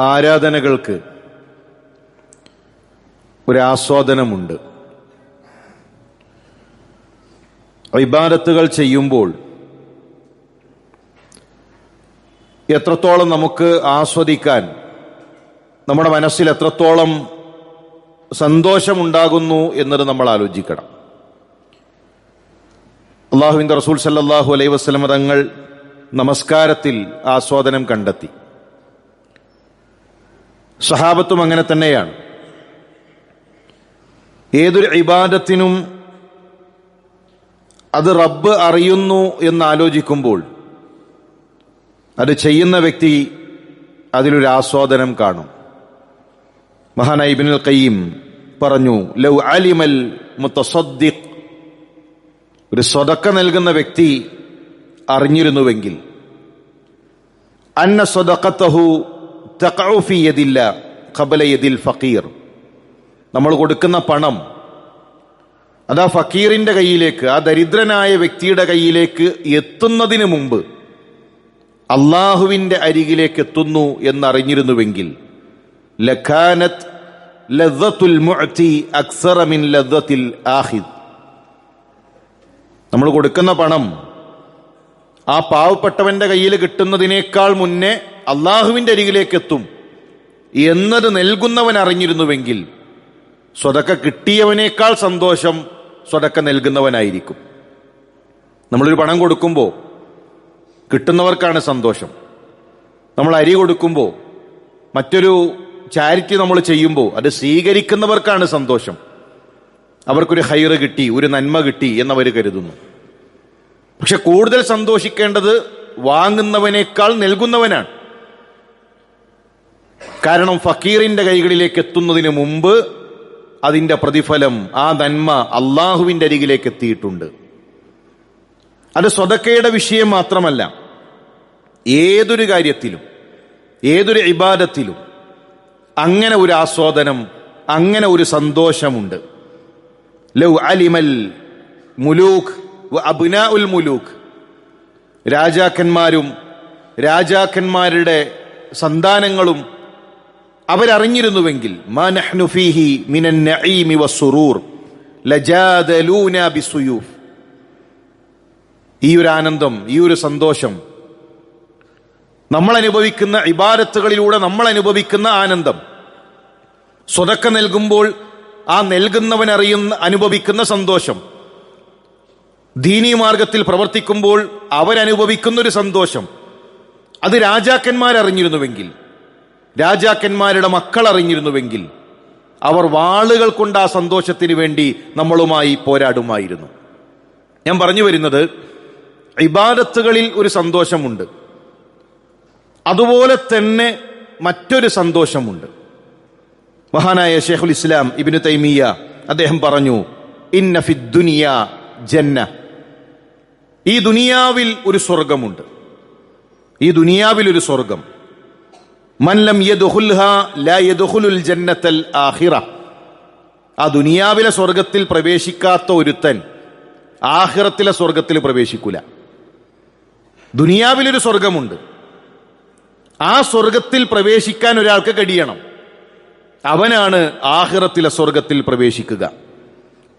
ആരാധനകൾക്ക് ഒരാസ്വാദനമുണ്ട്. ഇബാദത്തുകൾ ചെയ്യുമ്പോൾ എത്രത്തോളം നമുക്ക് ആസ്വദിക്കാൻ, നമ്മുടെ മനസ്സിൽ എത്രത്തോളം സന്തോഷമുണ്ടാകുന്നു എന്നത് നമ്മൾ ആലോചിക്കണം. അല്ലാഹുവിൻ്റെ റസൂൽ സല്ലല്ലാഹു അലൈഹി വസല്ലം തങ്ങൾ നമസ്കാരത്തിൽ ആസ്വാദനം കണ്ടെത്തി. സഹാബത്തും അങ്ങനെ തന്നെയാണ്. ഏതൊരു ഇബാദത്തിനും അത് റബ്ബ് അറിയുന്നു എന്നാലോചിക്കുമ്പോൾ അത് ചെയ്യുന്ന വ്യക്തി അതിലൊരു ആസ്വാദനം കാണും. മഹാനായ ഇബ്നുൽ ഖയ്യിം പറഞ്ഞു, ലൗ അലിമൽ മുതസദ്ദിഖ്, ഒരു സ്വതക്ക നൽകുന്ന വ്യക്തി അറിഞ്ഞിരുന്നുവെങ്കിൽ, അന്ന സ്വദഖതഹു തഖഉ ഫീ യദില്ലാ ഖബല യദിൽ ഫഖീർ, നമ്മൾ കൊടുക്കുന്ന പണം അതാ ഫക്കീറിന്റെ കയ്യിലേക്ക്, ആ ദരിദ്രനായ വ്യക്തിയുടെ കയ്യിലേക്ക് എത്തുന്നതിന് മുമ്പ് അള്ളാഹുവിന്റെ അരികിലേക്ക് എത്തുന്നു എന്നറിഞ്ഞിരുന്നുവെങ്കിൽ, ലകാനത് ലദ്ദത്തുൽ മുഅതി അക്സറ മിൻ ലദ്ദത്തിൽ ആഖിദ്, നമ്മൾ കൊടുക്കുന്ന പണം ആ പാവപ്പെട്ടവന്റെ കയ്യിൽ കിട്ടുന്നതിനേക്കാൾ മുന്നേ അള്ളാഹുവിന്റെ അരികിലേക്ക് എത്തും എന്നത് നൽകുന്നവൻ അറിഞ്ഞിരുന്നുവെങ്കിൽ സ്വതക്ക കിട്ടിയവനേക്കാൾ സന്തോഷം സ്വതക്ക നൽകുന്നവനായിരിക്കും. നമ്മളൊരു പണം കൊടുക്കുമ്പോൾ കിട്ടുന്നവർക്കാണ് സന്തോഷം. നമ്മൾ അരി കൊടുക്കുമ്പോൾ, മറ്റൊരു ചാരിറ്റി നമ്മൾ ചെയ്യുമ്പോൾ അത് സ്വീകരിക്കുന്നവർക്കാണ് സന്തോഷം. അവർക്കൊരു ഹൈറ് കിട്ടി, ഒരു നന്മ കിട്ടി എന്നവർ കരുതുന്നു. പക്ഷെ കൂടുതൽ സന്തോഷിക്കേണ്ടത് വാങ്ങുന്നവനേക്കാൾ നൽകുന്നവനാണ്. കാരണം ഫക്കീറിന്റെ കൈകളിലേക്ക് എത്തുന്നതിന് മുമ്പ് അതിന്റെ പ്രതിഫലം, ആ നന്മ അള്ളാഹുവിന്റെ അരികിലേക്ക് എത്തിയിട്ടുണ്ട്. അത് സ്വതക്കയുടെ വിഷയം മാത്രമല്ല, ഏതൊരു കാര്യത്തിലും, ഏതൊരു ഇബാദത്തിലും അങ്ങനെ ഒരു ആസ്വാദനം, അങ്ങനെ ഒരു സന്തോഷമുണ്ട്. ലൗ അലിമൽ മുലൂഖ് വ അബ്നാഉൽ മുലൂഖ്, രാജാക്കന്മാരും രാജാക്കന്മാരുടെ സന്താനങ്ങളും അവരറിഞ്ഞിരുന്നുവെങ്കിൽ, മാ നഹ്നു ഫീഹി മിനൻ നഈമി വസ്സുറൂർ ലജാദലൂനാ ബിസ്സുയൂഫ്, ഈ ഒരു ആനന്ദം, ഈ ഒരു സന്തോഷം, നമ്മൾ അനുഭവിക്കുന്ന ഇബാദത്തുകളിലൂടെ നമ്മൾ അനുഭവിക്കുന്ന ആനന്ദം, സ്വതക്ക നൽകുമ്പോൾ ആ നൽകുന്നവൻ അനുഭവിക്കുന്ന സന്തോഷം, ദീനീ മാർഗത്തിൽ പ്രവർത്തിക്കുമ്പോൾ അവരനുഭവിക്കുന്ന ഒരു സന്തോഷം, അത് രാജാക്കന്മാരറിഞ്ഞിരുന്നുവെങ്കിൽ, രാജാക്കന്മാരുടെ മക്കൾ അറിഞ്ഞിരുന്നുവെങ്കിൽ അവർ വാളുകൾ കൊണ്ട് ആ സന്തോഷത്തിന് വേണ്ടി നമ്മളുമായി പോരാടുമായിരുന്നു. ഞാൻ പറഞ്ഞു വരുന്നത്, ഇബാദത്തുകളിൽ ഒരു സന്തോഷമുണ്ട്, അതുപോലെ തന്നെ മറ്റൊരു സന്തോഷമുണ്ട്. മഹാനായ ശൈഖുൽ ഇസ്ലാം ഇബ്നു തൈമിയ്യ അദ്ദേഹം പറഞ്ഞു, ഇന്ന ഫിദ് ദുനിയ ജന്ന, ഈ ദുനിയാവിൽ ഒരു സ്വർഗമുണ്ട്, ഈ ദുനിയാവിൽ ഒരു സ്വർഗം. മൻ ലം യദ്ഖുൽഹാ ലാ യദ്ഖുലുൽ ജന്നത്തൽ ആഖിറ, ആ ദുനിയാവിലെ സ്വർഗത്തിൽ പ്രവേശിക്കാത്ത ഒരുത്തൻ ആഖിറത്തിലെ സ്വർഗത്തിൽ പ്രവേശിക്കൂല. ദുനിയാവിലൊരു സ്വർഗമുണ്ട്, ആ സ്വർഗത്തിൽ പ്രവേശിക്കാൻ ഒരാൾക്ക് കഴിയണം, അവനാണ് ആഖിറത്തിലെ സ്വർഗത്തിൽ പ്രവേശിക്കുക.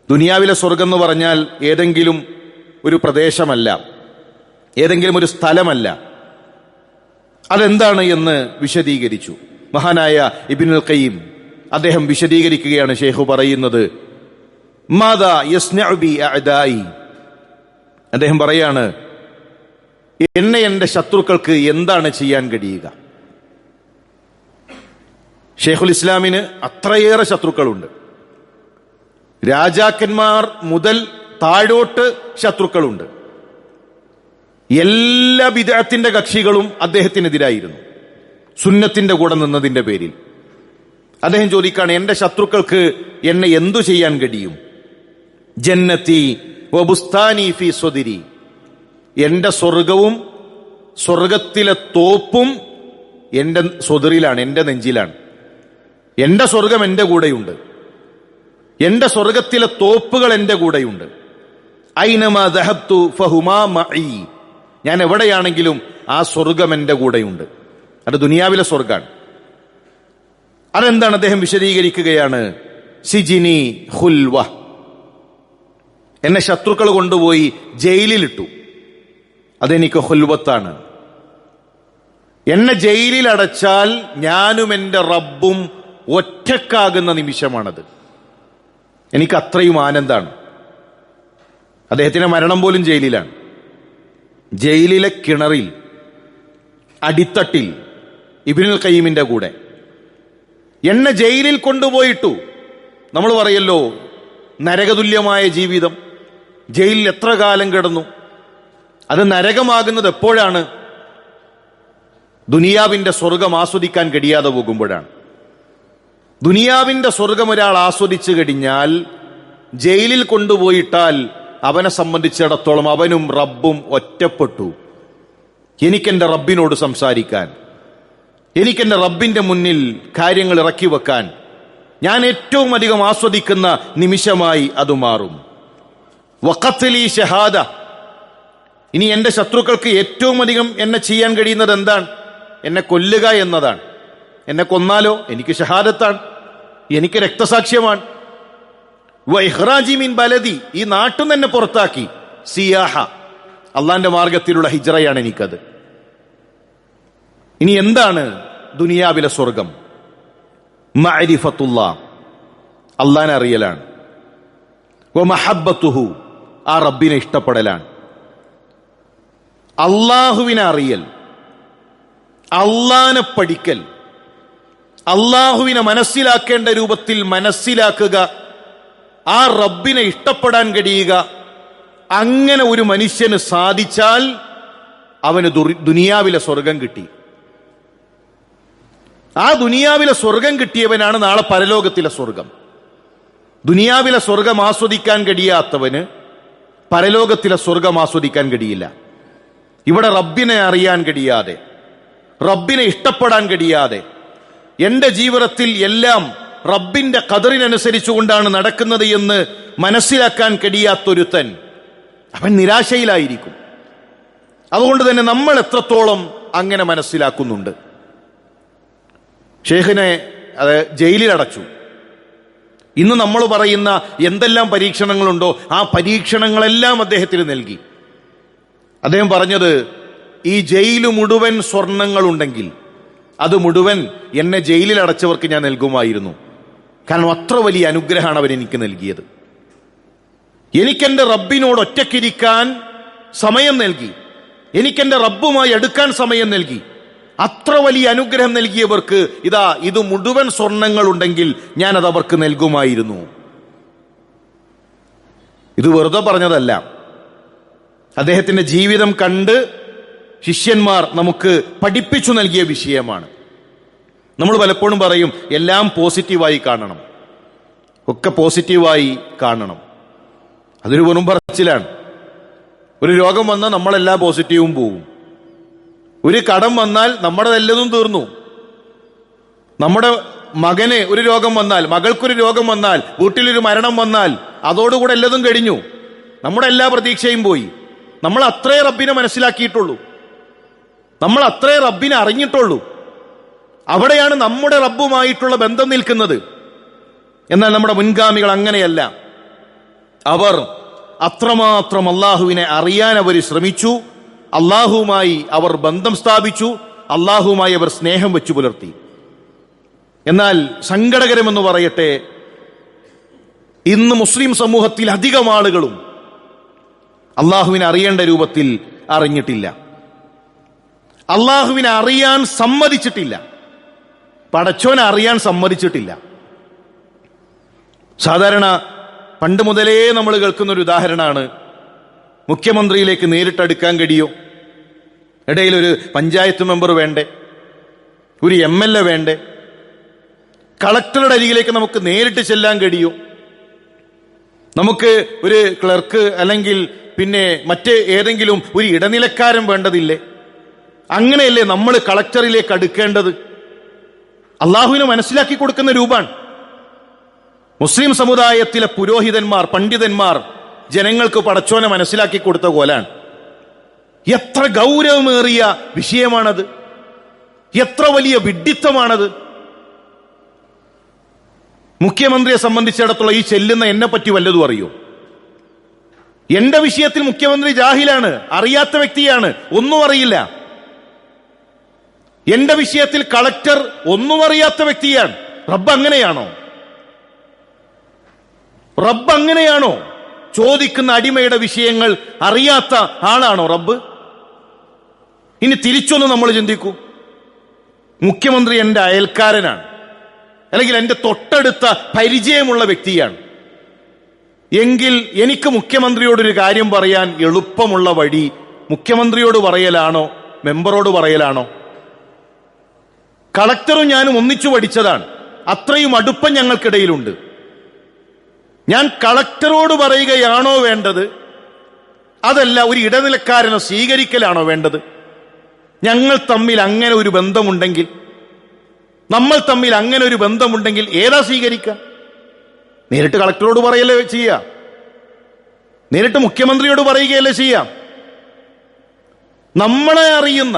ദുനിയാവിലെ സ്വർഗം എന്ന് പറഞ്ഞാൽ ഏതെങ്കിലും ഒരു പ്രദേശമല്ല, ഏതെങ്കിലും ഒരു സ്ഥലമല്ല. അതെന്താണ് എന്ന് വിശദീകരിച്ചു മഹാനായ ഇബ്നുൽ ഖയ്യിം. അദ്ദേഹം വിശദീകരിക്കുകയാണ്. ഷെയ്ഖ് പറയുന്നത്, മാദാ യസ്നഉ ബി അഅദായി, അദ്ദേഹം പറയാണ്, എന്നെ എൻ്റെ ശത്രുക്കൾക്ക് എന്താണ് ചെയ്യാൻ കഴിയുക? ഷെയ്ഖുൽ ഇസ്ലാമിന് അത്രയേറെ ശത്രുക്കളുണ്ട്. രാജാക്കന്മാർ മുതൽ താഴോട്ട് ശത്രുക്കളുണ്ട്. എല്ലാ ബിദ്അത്തിന്റെ കക്ഷികളും അദ്ദേഹത്തിനെതിരായിരുന്നു, സുന്നത്തിന്റെ കൂടെ നിന്നതിന്റെ പേരിൽ. അദ്ദേഹം ചോദിക്കാണ്, എന്റെ ശത്രുക്കൾക്ക് എന്നെ എന്തു ചെയ്യാൻ കഴിയും? ജന്നത്തി വബുസ്താനി ഫീ സ്വദിരി, എന്റെ സ്വർഗവും സ്വർഗത്തിലെ തോപ്പും എന്റെ സ്വദറിലാണ്, എന്റെ നെഞ്ചിലാണ്. എന്റെ സ്വർഗം എന്റെ കൂടെയുണ്ട്, എന്റെ സ്വർഗത്തിലെ തോപ്പുകൾ എന്റെ കൂടെയുണ്ട്. ഐനമാ ദഹബ്തു ഫഹുമാ മഈ, ഞാൻ എവിടെയാണെങ്കിലും ആ സ്വർഗം എന്റെ കൂടെയുണ്ട്. അത് ദുനിയാവിലെ സ്വർഗാണ്. അതെന്താണ്? അദ്ദേഹം വിശദീകരിക്കുകയാണ്, സിജിനി ഖുൽവ, എന്നെ ശത്രുക്കൾ കൊണ്ടുപോയി ജയിലിലിട്ടു, അതെനിക്ക് ഖുൽവത്താണ്. എന്നെ ജയിലിൽ അടച്ചാൽ ഞാനും എൻ്റെ റബ്ബും ഒറ്റക്കാകുന്ന നിമിഷമാണത്. എനിക്ക് അത്രയും ആനന്ദാണ്. അദ്ദേഹത്തിന്റെ മരണം പോലും ജയിലിലാണ്. ജയിലിലെ കിണറിൽ അടിത്തട്ടിൽ ഇബ്നുൽ ഖയ്യിമിന്റെ കൂടെ എന്നെ ജയിലിൽ കൊണ്ടുപോയിട്ടു. നമ്മൾ പറയല്ലോ നരകതുല്യമായ ജീവിതം, ജയിലിൽ എത്ര കാലം കിടന്നു. അത് നരകമാകുന്നത് എപ്പോഴാണ്? ദുനിയാവിന്റെ സ്വർഗം ആസ്വദിക്കാൻ കഴിയാതെ പോകുമ്പോഴാണ്. ദുനിയാവിന്റെ സ്വർഗം ഒരാൾ ആസ്വദിച്ചു കഴിഞ്ഞാൽ ജയിലിൽ കൊണ്ടുപോയിട്ടാൽ അവനെ സംബന്ധിച്ചിടത്തോളം അവനും റബ്ബും ഒറ്റപ്പെട്ടു. എനിക്കെന്റെ റബ്ബിനോട് സംസാരിക്കാൻ, എനിക്കെന്റെ റബ്ബിന്റെ മുന്നിൽ കാര്യങ്ങൾ ഇറക്കി വെക്കാൻ ഞാൻ ഏറ്റവും അധികം ആസ്വദിക്കുന്ന നിമിഷമായി അത് മാറും. വഖത്ലി ഷഹാദ, ഇനി എന്റെ ശത്രുക്കൾക്ക് ഏറ്റവും അധികം എന്നെ ചെയ്യാൻ കഴിയുന്നത് എന്താണ്? എന്നെ കൊല്ലുക എന്നതാണ്. എന്നെ കൊന്നാലോ എനിക്ക് ഷഹാദത്താണ്, എനിക്ക് രക്തസാക്ഷ്യമാണ്. വഇഖ്റാജി മിൻ ബലദി, ഈ നാട്ടിൽ നിന്ന് എന്നെ പുറത്താക്കി. സിയാഹ, അള്ളാന്റെ മാർഗത്തിലുള്ള ഹിജ്റയാണ് എനിക്കത്. ഇനി എന്താണ് ദുനിയാവിലെ സ്വർഗം? മഅരിഫത്തുല്ലാഹ്, അള്ളാനെ അറിയലാണ്. വമഹബ്ബത്തുഹു, ആ റബ്ബിനെ ഇഷ്ടപ്പെടലാണ്. അള്ളാഹുവിനെ അറിയൽ, അള്ളാനെ പഠിക്കൽ, അള്ളാഹുവിനെ മനസ്സിലാക്കേണ്ട രൂപത്തിൽ മനസ്സിലാക്കുക, ആ റബ്ബിനെ ഇഷ്ടപ്പെടാൻ കഴിയുക. അങ്ങനെ ഒരു മനുഷ്യന് സാധിച്ചാൽ അവന് ദുനിയാവിലെ സ്വർഗം കിട്ടി. ആ ദുനിയാവിലെ സ്വർഗം കിട്ടിയവനാണ് നാളെ പരലോകത്തിലെ സ്വർഗം. ദുനിയാവിലെ സ്വർഗം ആസ്വദിക്കാൻ കഴിയാത്തവന് പരലോകത്തിലെ സ്വർഗം ആസ്വദിക്കാൻ കഴിയില്ല. ഇവിടെ റബ്ബിനെ അറിയാൻ കഴിയാതെ, റബ്ബിനെ ഇഷ്ടപ്പെടാൻ കഴിയാതെ, എന്റെ ജീവിതത്തിൽ എല്ലാം റബ്ബിന്റെ ഖദറിനനുസരിച്ചുകൊണ്ടാണ് നടക്കുന്നത് എന്ന് മനസ്സിലാക്കാൻ കഴിയാത്തൊരുത്തൻ അവൻ നിരാശയിലായിരിക്കും. അതുകൊണ്ട് തന്നെ നമ്മൾ എത്രത്തോളം അങ്ങനെ മനസ്സിലാക്കുന്നുണ്ട്? ഷേഖിനെ ജയിലിലടച്ചു. ഇന്ന് നമ്മൾ പറയുന്ന എന്തെല്ലാം പരീക്ഷണങ്ങളുണ്ടോ ആ പരീക്ഷണങ്ങളെല്ലാം അദ്ദേഹത്തിന് നൽകി. അദ്ദേഹം പറഞ്ഞത്, ഈ ജയില് മുഴുവൻ സ്വർണങ്ങളുണ്ടെങ്കിൽ അത് മുഴുവൻ എന്നെ ജയിലിൽ അടച്ചവർക്ക് ഞാൻ നൽകുമായിരുന്നു. കാരണം അത്ര വലിയ അനുഗ്രഹമാണ് അവൻ എനിക്ക് നൽകിയത്. എനിക്കെന്റെ റബ്ബിനോട് ഒറ്റയ്ക്കിരിക്കാൻ സമയം നൽകി, എനിക്കെന്റെ റബ്ബുമായി അടുക്കാൻ സമയം നൽകി. അത്ര വലിയ അനുഗ്രഹം നൽകിയവർക്ക് ഇതാ ഇത് മുഴുവൻ സ്വർണങ്ങളുണ്ടെങ്കിൽ ഞാൻ അത് അവർക്ക് നൽകുമായിരുന്നു. ഇത് വെറുതെ പറഞ്ഞതല്ല, അദ്ദേഹത്തിന്റെ ജീവിതം കണ്ട് ശിഷ്യന്മാർ നമുക്ക് പഠിപ്പിച്ചു നൽകിയ വിഷയമാണ്. നമ്മൾ പലപ്പോഴും പറയും എല്ലാം പോസിറ്റീവായി കാണണം, ഒക്കെ പോസിറ്റീവായി കാണണം. അതൊരു വെറും പറച്ചിലാണ്. ഒരു രോഗം വന്നാൽ നമ്മളെല്ലാ പോസിറ്റീവും പോവും. ഒരു കടം വന്നാൽ നമ്മുടെ എല്ലതും തീർന്നു. നമ്മുടെ മകന് ഒരു രോഗം വന്നാൽ, മകൾക്കൊരു രോഗം വന്നാൽ, വീട്ടിലൊരു മരണം വന്നാൽ അതോടുകൂടെ എല്ലതും കഴിഞ്ഞു. നമ്മുടെ എല്ലാ പ്രതീക്ഷയും പോയി. നമ്മൾ അത്രേ റബ്ബിനെ മനസ്സിലാക്കിയിട്ടുള്ളൂ, നമ്മൾ അത്രേ റബ്ബിനെ അറിഞ്ഞിട്ടുള്ളൂ. അവിടെയാണ് നമ്മുടെ റബ്ബുമായിട്ടുള്ള ബന്ധം നിൽക്കുന്നത്. എന്നാൽ നമ്മുടെ മുൻഗാമികൾ അങ്ങനെയല്ല. അവർ അത്രമാത്രം അള്ളാഹുവിനെ അറിയാൻ അവർ ശ്രമിച്ചു. അള്ളാഹുവുമായി അവർ ബന്ധം സ്ഥാപിച്ചു. അള്ളാഹുവുമായി അവർ സ്നേഹം വെച്ചു പുലർത്തി. എന്നാൽ സങ്കടകരമെന്ന് പറയട്ടെ, ഇന്ന് മുസ്ലിം സമൂഹത്തിൽ അധികം ആളുകളും അള്ളാഹുവിനെ അറിയേണ്ട രൂപത്തിൽ അറിഞ്ഞിട്ടില്ല. അള്ളാഹുവിനെ അറിയാൻ സമ്മതിച്ചിട്ടില്ല. പടച്ചോനെ അറിയാൻ സമ്മതിച്ചിട്ടില്ല. സാധാരണ പണ്ട് മുതലേ നമ്മൾ കേൾക്കുന്ന ഒരു ഉദാഹരണമാണ്, മുഖ്യമന്ത്രിയിലേക്ക് നേരിട്ടടുക്കാൻ കഴിയോ? ഇടയിൽ ഒരു പഞ്ചായത്ത് മെമ്പർ വേണ്ടേ? ഒരു MLA വേണ്ടേ? കളക്ടറുടെ അരികിലേക്ക് നമുക്ക് നേരിട്ട് ചെല്ലാൻ കഴിയോ? നമുക്ക് ഒരു ക്ലർക്ക് അല്ലെങ്കിൽ പിന്നെ മറ്റേ ഏതെങ്കിലും ഒരു ഇടനിലക്കാരൻ വേണ്ടതില്ലേ? അങ്ങനെയല്ലേ നമ്മൾ കളക്ടറിലേക്ക് അടുക്കേണ്ടത്? അള്ളാഹുവിനെ മനസ്സിലാക്കി കൊടുക്കുന്ന രൂപമാണ്. മുസ്ലിം സമുദായത്തിലെ പുരോഹിതന്മാർ, പണ്ഡിതന്മാർ ജനങ്ങൾക്ക് പടച്ചോനെ മനസ്സിലാക്കി കൊടുത്ത പോലാണ്. എത്ര ഗൗരവമേറിയ വിഷയമാണത്! എത്ര വലിയ വിഡ്ഢിത്തമാണത്! മുഖ്യമന്ത്രിയെ സംബന്ധിച്ചിടത്തോളം ഈ ചെല്ലുന്ന എന്നെ പറ്റി വല്ലതും അറിയോ? എന്റെ വിഷയത്തിൽ മുഖ്യമന്ത്രി ജാഹിലാണ്, അറിയാത്ത വ്യക്തിയാണ്, ഒന്നും അറിയില്ല. എന്റെ വിഷയത്തിൽ കളക്ടർ ഒന്നും അറിയാത്ത വ്യക്തിയാണ്. റബ്ബ് അങ്ങനെയാണോ? റബ്ബ് അങ്ങനെയാണോ? ചോദിക്കുന്ന അടിമയുടെ വിഷയങ്ങൾ അറിയാത്ത ആളാണോ റബ്ബ്? ഇനി തിരിച്ചൊന്ന് നമ്മൾ ചിന്തിക്കൂ. മുഖ്യമന്ത്രി എന്റെ അയൽക്കാരനാണ്, അല്ലെങ്കിൽ എന്റെ തൊട്ടടുത്ത പരിചയമുള്ള വ്യക്തിയാണ് എങ്കിൽ എനിക്ക് മുഖ്യമന്ത്രിയോടൊരു കാര്യം പറയാൻ എളുപ്പമുള്ള വഴി മുഖ്യമന്ത്രിയോട് പറയലാണോ മെമ്പറോട് പറയലാണോ? കളക്ടറും ഞാനും ഒന്നിച്ചു പഠിച്ചതാണ്, അത്രയും അടുപ്പം ഞങ്ങൾക്കിടയിലുണ്ട്. ഞാൻ കളക്ടറോട് പറയുകയാണോ വേണ്ടത്, അതല്ല ഒരു ഇടനിലക്കാരനെ സ്വീകരിക്കലാണോ വേണ്ടത്? ഞങ്ങൾ തമ്മിൽ അങ്ങനെ ഒരു ബന്ധമുണ്ടെങ്കിൽ, നമ്മൾ തമ്മിൽ അങ്ങനെ ഒരു ബന്ധമുണ്ടെങ്കിൽ ഏതാ സ്വീകരിക്കുക? നേരിട്ട് കളക്ടറോട് പറയല്ലേ ചെയ്യാം, നേരിട്ട് മുഖ്യമന്ത്രിയോട് പറയുകയല്ലേ ചെയ്യാം. നമ്മളെ അറിയുന്ന,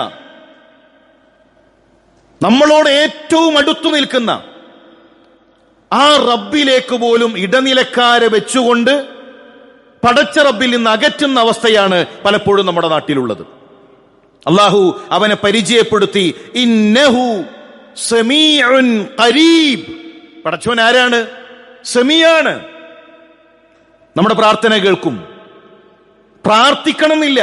നമ്മളോട് ഏറ്റവും അടുത്തു നിൽക്കുന്ന ആ റബ്ബിലേക്ക് പോലും ഇടനിലക്കാരെ വെച്ചുകൊണ്ട് പടച്ച റബ്ബിൽ നിന്ന് അകറ്റുന്ന അവസ്ഥയാണ് പലപ്പോഴും നമ്മുടെ നാട്ടിലുള്ളത്. അല്ലാഹു അവനെ പരിചയപ്പെടുത്തി, ഇന്നഹു സമീഉൻ ഖരീബ്. പടച്ചവൻ ആരാണ്? സമീആണ്. നമ്മുടെ പ്രാർത്ഥന കേൾക്കും. പ്രാർത്ഥിക്കണമെന്നില്ല,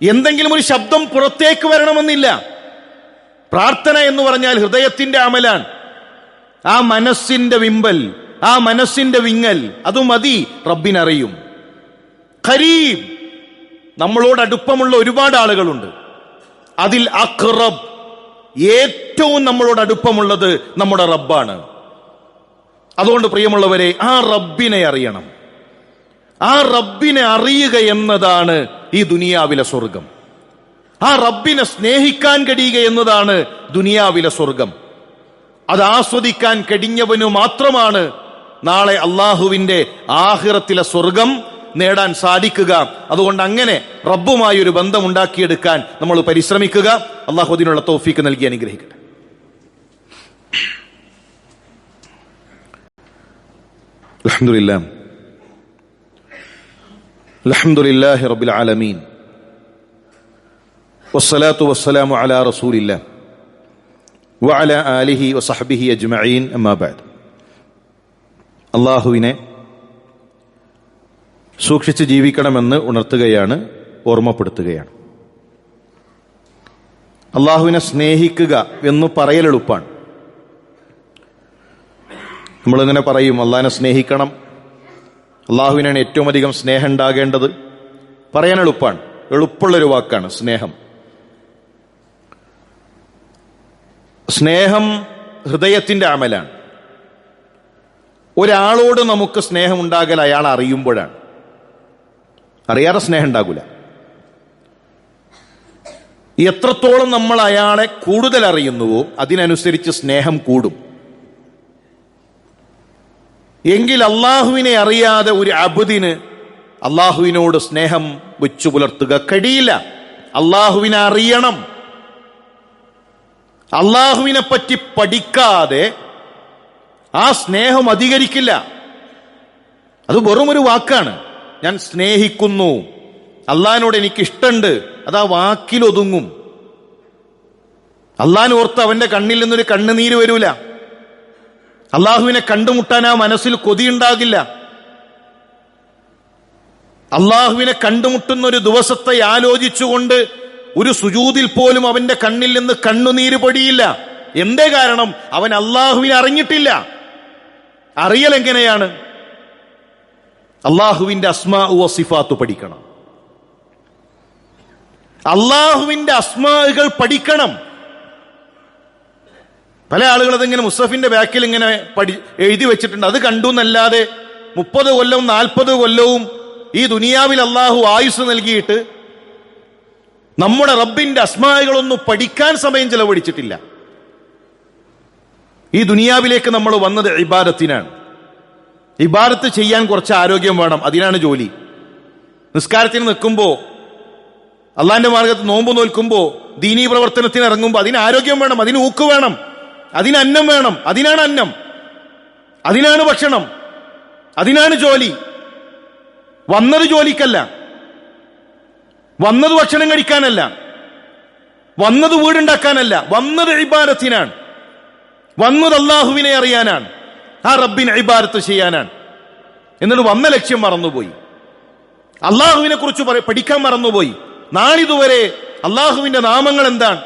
എന്തെങ്കിലും ഒരു ശബ്ദം പുറത്തേക്ക് വരണമെന്നില്ല. പ്രാർത്ഥന എന്ന് പറഞ്ഞാൽ ഹൃദയത്തിന്റെ അമലാണ്. ആ മനസ്സിന്റെ വിമ്പൽ, ആ മനസ്സിന്റെ വിങ്ങൽ, അത് മതി റബ്ബിനറിയും. ഖരീബ്, നമ്മളോട് അടുപ്പമുള്ള ഒരുപാട് ആളുകളുണ്ട്. അതിൽ അഖ്റബ്, ഏറ്റവും നമ്മളോട് അടുപ്പമുള്ളത് നമ്മുടെ റബ്ബാണ്. അതുകൊണ്ട് പ്രിയമുള്ളവരെ, ആ റബ്ബിനെ അറിയണം. ആ റബ്ബിനെ അറിയുക എന്നതാണ് ഈ ദുനിയാവിലെ സ്വർഗം. ആ റബ്ബിനെ സ്നേഹിക്കാൻ കഴിയുക എന്നതാണ് ദുനിയാവിലെ സ്വർഗം. അത് ആസ്വദിക്കാൻ കഴിഞ്ഞവനു മാത്രമാണ് നാളെ അള്ളാഹുവിന്റെ ആഖിറത്തിലെ സ്വർഗം നേടാൻ സാധിക്കുക. അതുകൊണ്ട് അങ്ങനെ റബ്ബുമായി ഒരു ബന്ധം ഉണ്ടാക്കിയെടുക്കാൻ നമ്മൾ പരിശ്രമിക്കുക. അള്ളാഹു അതിനുള്ള തൗഫീക്ക് നൽകി അനുഗ്രഹിക്കട്ടെ. അൽഹംദുലില്ലാഹി റബ്ബിൽ ആലമീൻ വസ്സലാത്തു വസ്സലാമു അലാ റസൂലില്ലാഹ് വഅലാ ആലിഹി വസഹ്ബിഹി അജ്മഈൻ. അമ്മാ ബഅദ്. അള്ളാഹുവിനെ സൂക്ഷിച്ച് ജീവിക്കണമെന്ന് ഉണർത്തുകയാണ്, ഓർമ്മപ്പെടുത്തുകയാണ്. അള്ളാഹുവിനെ സ്നേഹിക്കുക എന്ന് പറയൽ എളുപ്പമാണ്. നമ്മളിങ്ങനെ പറയും, അള്ളാഹിനെ സ്നേഹിക്കണം, അള്ളാഹുവിനാണ് ഏറ്റവും അധികം സ്നേഹം ഉണ്ടാകേണ്ടത്. പറയാൻ എളുപ്പമാണ്, എളുപ്പമുള്ളൊരു വാക്കാണ് സ്നേഹം. സ്നേഹം ഹൃദയത്തിന്റെ അമലാണ്. ഒരാളോട് നമുക്ക് സ്നേഹം ഉണ്ടാകൽ അയാൾ അറിയുമ്പോഴാണ്. അറിയാതെ സ്നേഹം ഉണ്ടാകില്ല. എത്രത്തോളം നമ്മൾ അയാളെ കൂടുതൽ അറിയുന്നുവോ അതിനനുസരിച്ച് സ്നേഹം കൂടും. എങ്കിൽ അള്ളാഹുവിനെ അറിയാതെ ഒരു അബ്ദിന് അള്ളാഹുവിനോട് സ്നേഹം വെച്ചു പുലർത്തുക കഴിയില്ല. അള്ളാഹുവിനെ അറിയണം. അള്ളാഹുവിനെ പറ്റി പഠിക്കാതെ ആ സ്നേഹം അധികരിക്കില്ല. അത് വെറും ഒരു വാക്കാണ്. ഞാൻ സ്നേഹിക്കുന്നു, അള്ളാഹിനോട് എനിക്ക് ഇഷ്ടമുണ്ട്, അത് ആ വാക്കിൽ ഒതുങ്ങും. അള്ളാഹിനെ ഓർത്ത് അവന്റെ കണ്ണിൽ നിന്നൊരു കണ്ണുനീര് വരൂല. അള്ളാഹുവിനെ കണ്ടുമുട്ടാൻ ആ മനസ്സിൽ കൊതിയുണ്ടാകില്ല. അള്ളാഹുവിനെ കണ്ടുമുട്ടുന്ന ഒരു ദിവസത്തെ ആലോചിച്ചുകൊണ്ട് ഒരു സുജൂദിൽ പോലും അവന്റെ കണ്ണിൽ നിന്ന് കണ്ണുനീര് പൊടിയില്ല. എന്തേ കാരണം? അവൻ അള്ളാഹുവിനെ അറിഞ്ഞിട്ടില്ല. അറിയൽ എങ്ങനെയാണ്? അള്ളാഹുവിന്റെ അസ്മാഉ വസിഫാത്ത് പഠിക്കണം. അള്ളാഹുവിന്റെ അസ്മാകൾ പഠിക്കണം. പല ആളുകൾ അതിങ്ങനെ മുസഫിന്റെ ബാക്കിൽ ഇങ്ങനെ എഴുതി വെച്ചിട്ടുണ്ട്. അത് കണ്ടു എന്നല്ലാതെ 30 കൊല്ലവും 40 കൊല്ലവും ഈ ദുനിയാവിൽ അള്ളാഹു ആയുസ് നൽകിയിട്ട് നമ്മുടെ റബ്ബിന്റെ അസ്മാകളൊന്നും പഠിക്കാൻ സമയം ചെലവഴിച്ചിട്ടില്ല. ഈ ദുനിയാവിലേക്ക് നമ്മൾ വന്നത് ഇബാദത്തിനാണ്. ഇബാദത്ത് ചെയ്യാൻ കുറച്ച് ആരോഗ്യം വേണം, അതിനാണ് ജോലി. നിസ്കാരത്തിന് നിൽക്കുമ്പോൾ, അള്ളാന്റെ മാർഗത്ത് നോമ്പ് നോൽക്കുമ്പോൾ, ദീനീ പ്രവർത്തനത്തിന് ഇറങ്ങുമ്പോൾ അതിന് ആരോഗ്യം വേണം, അതിന് ഊക്ക് വേണം, അതിന് അന്നം വേണം. അതിനാണ് അന്നം. അതിനാണ് ഭക്ഷണം, അതിനാണ് ജോലി. വന്നത് ജോലിക്കല്ല, വന്നത് ഭക്ഷണം കഴിക്കാനല്ല, വന്നത് വീടുണ്ടാക്കാനല്ല, വന്നത് ഇബാദത്തിനാണ്, വന്നത് അള്ളാഹുവിനെ അറിയാനാണ്, ആ റബ്ബിനെ ഇബാദത്ത് ചെയ്യാനാണ്. എന്നിട്ട് വന്ന ലക്ഷ്യം മറന്നുപോയി, അള്ളാഹുവിനെ കുറിച്ച് പഠിക്കാൻ മറന്നുപോയി. നാളിതുവരെ അള്ളാഹുവിന്റെ നാമങ്ങൾ എന്താണ്,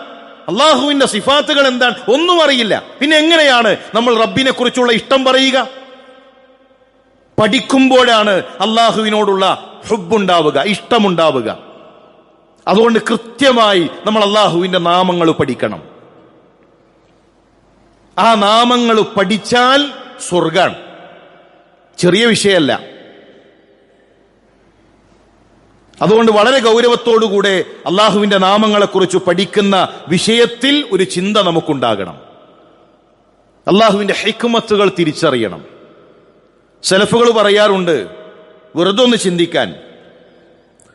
അള്ളാഹുവിന്റെ സിഫാത്തുകൾ എന്താണ് ഒന്നും അറിയില്ല. പിന്നെ എങ്ങനെയാണ് നമ്മൾ റബ്ബിനെ കുറിച്ചുള്ള ഇഷ്ടം പറയുക? പഠിക്കുമ്പോഴാണ് അള്ളാഹുവിനോടുള്ള ഹുബ്ബുണ്ടാവുക, ഇഷ്ടമുണ്ടാവുക. അതുകൊണ്ട് കൃത്യമായി നമ്മൾ അള്ളാഹുവിന്റെ നാമങ്ങൾ പഠിക്കണം. ആ നാമങ്ങൾ പഠിച്ചാൽ സ്വർഗാണ്, ചെറിയ വിഷയമല്ല. അതുകൊണ്ട് വളരെ ഗൗരവത്തോടുകൂടെ അള്ളാഹുവിന്റെ നാമങ്ങളെക്കുറിച്ച് പഠിക്കുന്ന വിഷയത്തിൽ ഒരു ചിന്ത നമുക്കുണ്ടാകണം. അള്ളാഹുവിന്റെ ഹിക്മത്തുകൾ തിരിച്ചറിയണം. സലഫുകൾ പറയാറുണ്ട്, വെറുതെ ഒന്ന് ചിന്തിക്കാൻ,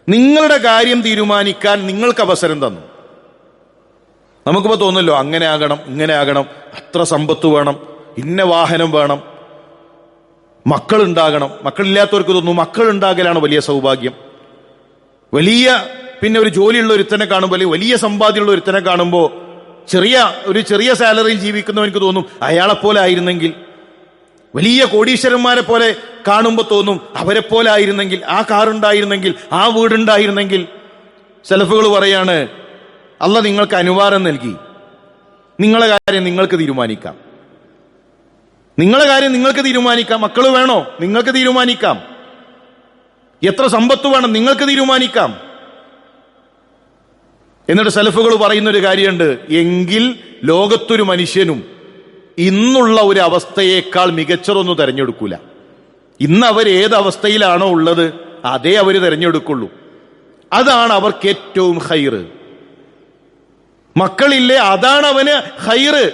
നിങ്ങളുടെ കാര്യം തീരുമാനിക്കാൻ നിങ്ങൾക്ക് അവസരം തന്നു. നമുക്കിപ്പോ തോന്നല്ലോ, അങ്ങനെ ആകണം, ഇങ്ങനെ ആകണം, അത്ര സമ്പത്ത് വേണം, ഇന്ന വാഹനം വേണം, മക്കളുണ്ടാകണം. മക്കളില്ലാത്തവർക്ക് തോന്നുന്നു മക്കളുണ്ടാകലാണ് വലിയ സൗഭാഗ്യം. വലിയ പിന്നെ ഒരു ജോലിയുള്ള ഒരുത്തനെ കാണുമ്പോൾ, വലിയ സമ്പാദ്യമുള്ള ഒരുത്തനെ കാണുമ്പോൾ, ചെറിയ സാലറിയിൽ ജീവിക്കുന്നവർക്ക് തോന്നും അയാളെപ്പോലെ ആയിരുന്നെങ്കിൽ. വലിയ കോടീശ്വരന്മാരെ പോലെ കാണുമ്പോൾ തോന്നും അവരെ പോലെ ആയിരുന്നെങ്കിൽ, ആ കാറുണ്ടായിരുന്നെങ്കിൽ, ആ വീടുണ്ടായിരുന്നെങ്കിൽ. സലഫുകൾ പറയാണ്, അള്ളാഹ് നിങ്ങൾക്ക് അനുവാദം നൽകി, നിങ്ങളെ കാര്യം നിങ്ങൾക്ക് തീരുമാനിക്കാം, നിങ്ങളെ കാര്യം നിങ്ങൾക്ക് തീരുമാനിക്കാം. മക്കൾ വേണോ? നിങ്ങൾക്ക് തീരുമാനിക്കാം. എത്ര സമ്പത്ത് വേണം? നിങ്ങൾക്ക് തീരുമാനിക്കാം. എന്നിട്ട് സലഫുകൾ പറയുന്നൊരു കാര്യമുണ്ട്, എങ്കിൽ ലോകത്തൊരു മനുഷ്യനും ഇന്നുള്ള ഒരു അവസ്ഥയേക്കാൾ മികച്ചതൊന്നും തെരഞ്ഞെടുക്കൂല. ഇന്ന് അവർ ഏത് അവസ്ഥയിലാണോ ഉള്ളത് അതേ അവർ തെരഞ്ഞെടുക്കുള്ളൂ. അതാണ് അവർക്ക് ഏറ്റവും ഖൈറ്. മക്കളില്ലേ, അതാണ് അവന് ഖൈറ്.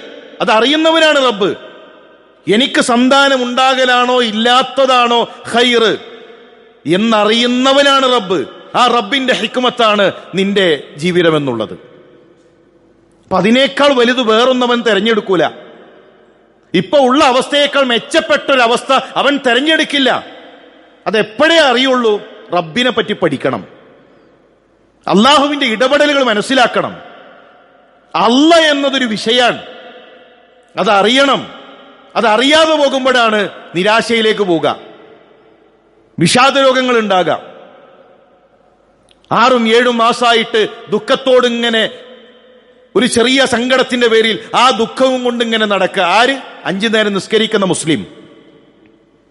അതറിയുന്നവനാണ് റബ്ബ്. എനിക്ക് സന്താനം ഉണ്ടാകലാണോ ഇല്ലാത്തതാണോ ഖൈറ് എന്നറിയുന്നവനാണ് റബ്ബ്. ആ റബ്ബിന്റെ ഹിക്മത്താണ് നിന്റെ ജീവിതം എന്നുള്ളത്. അപ്പൊ അതിനേക്കാൾ വലുത് വേറൊന്നവൻ തെരഞ്ഞെടുക്കൂല. ഇപ്പൊ ഉള്ള അവസ്ഥയേക്കാൾ മെച്ചപ്പെട്ടൊരവസ്ഥ അവൻ തെരഞ്ഞെടുക്കില്ല. അതെപ്പോഴേ അറിയുള്ളൂ, റബ്ബിനെ പറ്റി പഠിക്കണം, അള്ളാഹുവിന്റെ ഇടപെടലുകൾ മനസ്സിലാക്കണം. അല്ല എന്നതൊരു വിഷയാണ്, അതറിയണം. അതറിയാതെ പോകുമ്പോഴാണ് നിരാശയിലേക്ക് പോവുക, വിഷാദ രോഗങ്ങൾ ഉണ്ടാകാം. 6-7 മാസമായിട്ട് ദുഃഖത്തോടിങ്ങനെ, ഒരു ചെറിയ സങ്കടത്തിന്റെ പേരിൽ ആ ദുഃഖവും കൊണ്ടിങ്ങനെ നടക്കുക. ആര്? 5 നേരം നിസ്കരിക്കുന്ന മുസ്ലിം,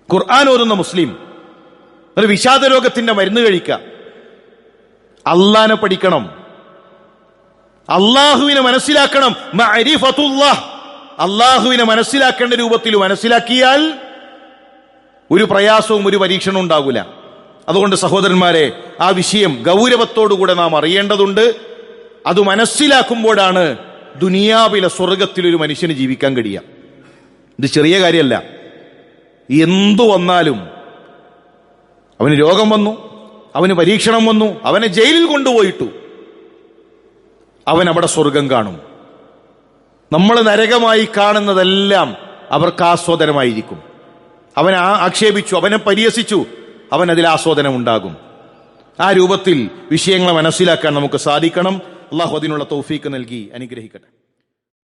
ഖുർആൻ ഓതുന്ന മുസ്ലിം, ഒരു വിഷാദ രോഗത്തിന്റെ മരുന്ന് കഴിക്കുക. അള്ളാനെ പഠിക്കണം, അള്ളാഹുവിനെ മനസ്സിലാക്കണം. മഅരിഫത്തുല്ലാഹ്, അള്ളാഹുവിനെ മനസ്സിലാക്കേണ്ട രൂപത്തിൽ മനസ്സിലാക്കിയാൽ ഒരു പ്രയാസവും ഒരു പരീക്ഷണവും ഉണ്ടാകില്ല. അതുകൊണ്ട് സഹോദരന്മാരെ, ആ വിഷയം ഗൗരവത്തോടുകൂടെ നാം അറിയേണ്ടതുണ്ട്. അത് മനസ്സിലാക്കുമ്പോഴാണ് ദുനിയാവിലെ സ്വർഗത്തിൽ ഒരു മനുഷ്യന് ജീവിക്കാൻ കഴിയുക. ഇത് ചെറിയ കാര്യമല്ല. എന്തു വന്നാലും, അവന് രോഗം വന്നു, അവന് പരീക്ഷണം വന്നു, അവനെ ജയിലിൽ കൊണ്ടുപോയിട്ടു, അവൻ അവിടെ സ്വർഗം കാണും. നമ്മൾ നരകമായി കാണുന്നതെല്ലാം അവർക്ക് ആസ്വാദനമായിരിക്കും. അവനെ ആക്ഷേപിച്ചു, അവനെ പരിഹസിച്ചു, അവൻ അതിൽ ആസ്വാദനം ഉണ്ടാകും. ആ രൂപത്തിൽ വിഷയങ്ങളെ മനസ്സിലാക്കാൻ നമുക്ക് സാധിക്കണം. അള്ളാഹു അതിനുള്ള തൗഫീക്ക് നൽകി അനുഗ്രഹിക്കട്ടെ.